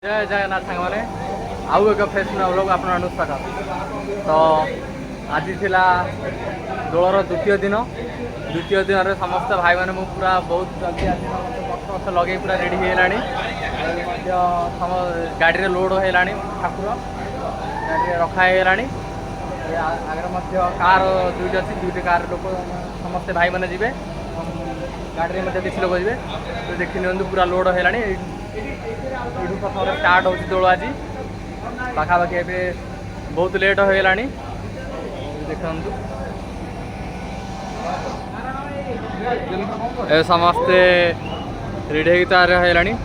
जय जगन्नाथ सांग मैंने आउ एक फ्रेश ब्लॉग आप स्वागत। तो आज थिला दोलर द्वितीय दिन में समस्त भाई मैंने पूरा बहुत जल्दी आज बक्स लगे पूरा रेडी हो गाड़ी रे लोड हो ठाकुर गाड़ी रखाई आगे कार दुईट अच्छी दुईट कार लोक समस्ते भाई मैंने जी गाड़ी में किसी लोग जी तो देखी नि पूरा लोड हो प्रथम स्टार्ट हो दोल आज पाखापाखि बहुत लेट हो देखते समस्ते रेडी हो तैयार है।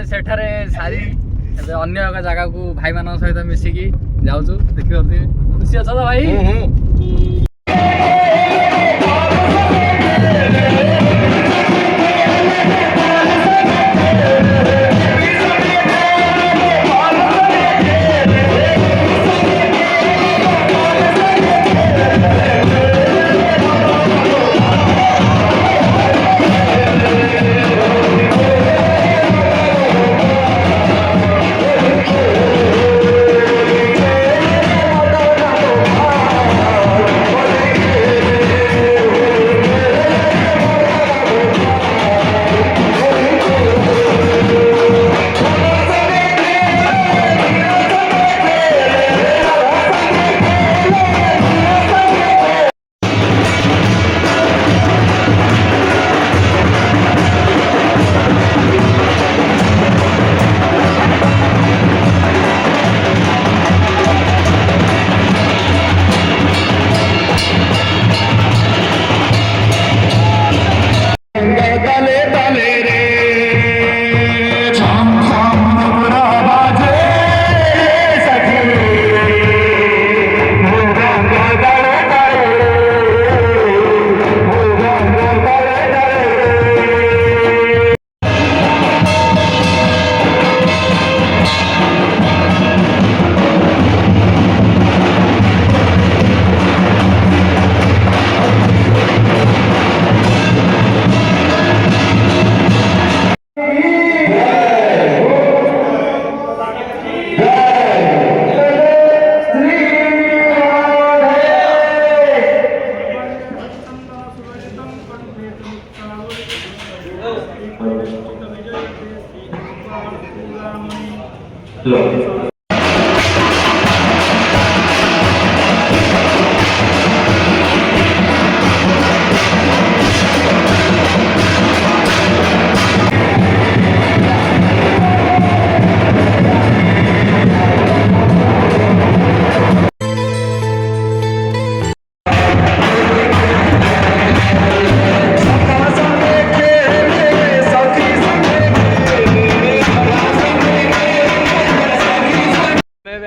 सेठारे सारी अन्य एक जगह को भाई मान सहित मिसिकी जाऊँ देखिए खुशी अच्छा तो भाई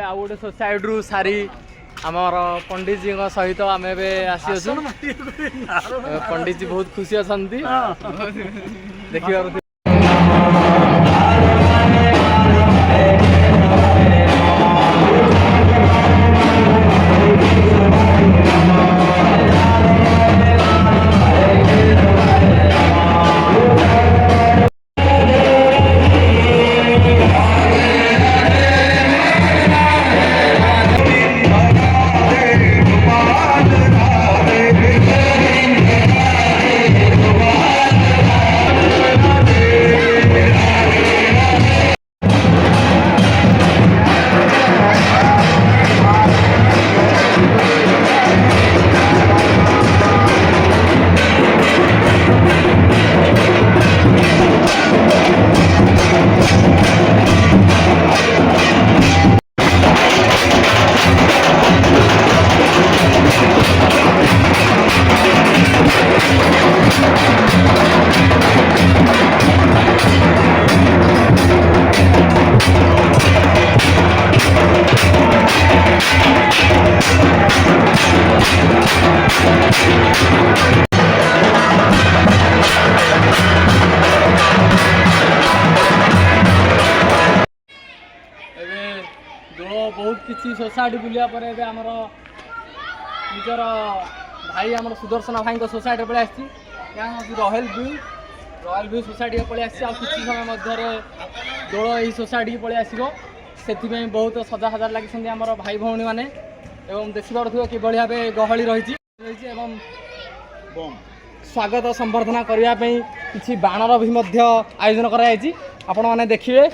आउ गोटे सोसाइटी सारी आमर पंडित जी सहित आम आसी पंडित जी बहुत खुशी अच्छा देखिए बहुत किसी सोसाइटी बुलिया पर आमर निजर भाई आम सुदर्शन भाई सोसाइटी पलि आसी रॉयल व्यू सोसाइटी पलि आसी किसी समय मध्य दोल यही सोसाइटी पलि आसो से बहुत सजा हजार लगी आम भाई भौणी मैंने देखिपे कि भाव गहली रही स्वागत संबर्धना करने किसी बाणर भी आयोजन कर देखिए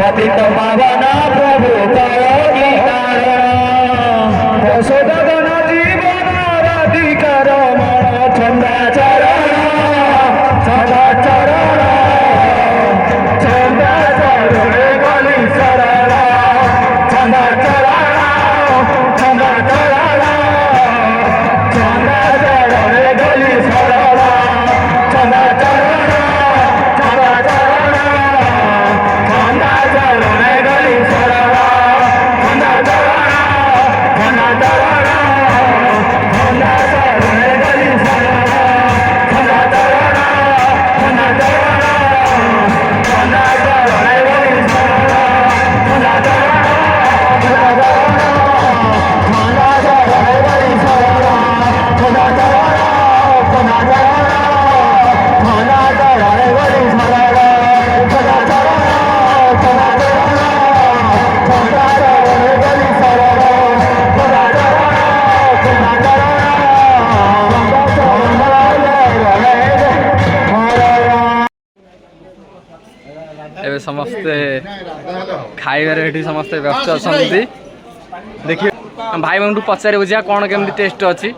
पतित पावन प्रभु करोति तारण यशोदन जीवन राधिकार मन चंदा चरण चंदा चरण चंदा चरण गली शरण चंदा चरण चंदा चरण चंदा चरण गली शरण चंदा चरण चंदा चरण चंदा चरण गली शरण चंदा चरण चंदा चरण चंदा चरण गली शरण चंदा चरण चंदा चरण चंदा चरण गली शरण चंदा चरण चंदा चरण चंदा चरण गली शरण चंदा चरण चंदा चरण चंदा चरण गली शरण चंदा चरण चंदा चरण चंदा चरण गली शरण चंदा चरण चंदा चरण ଏବେ ସମସ୍ତେ ଖାଇବାରେ ଏଠି ସମସ୍ତେ ବ୍ୟସ୍ତ ଅଛନ୍ତି। ଦେଖିବେ ଭାଇମାନଙ୍କୁ ପଚାରି ବୁଝିବା କ'ଣ କେମିତି ଟେଷ୍ଟ ଅଛି।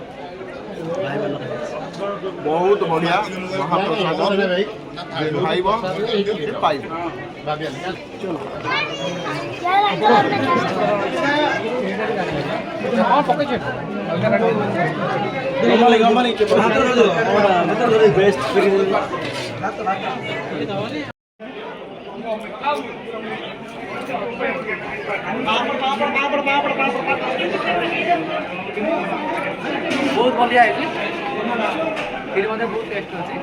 बहुत बढ़िया महाप्रसाद खाइब पाइब ବହୁତ ବଢ଼ିଆ ହେଇଛି। ବହୁତ ଟେଷ୍ଟ ଅଛି।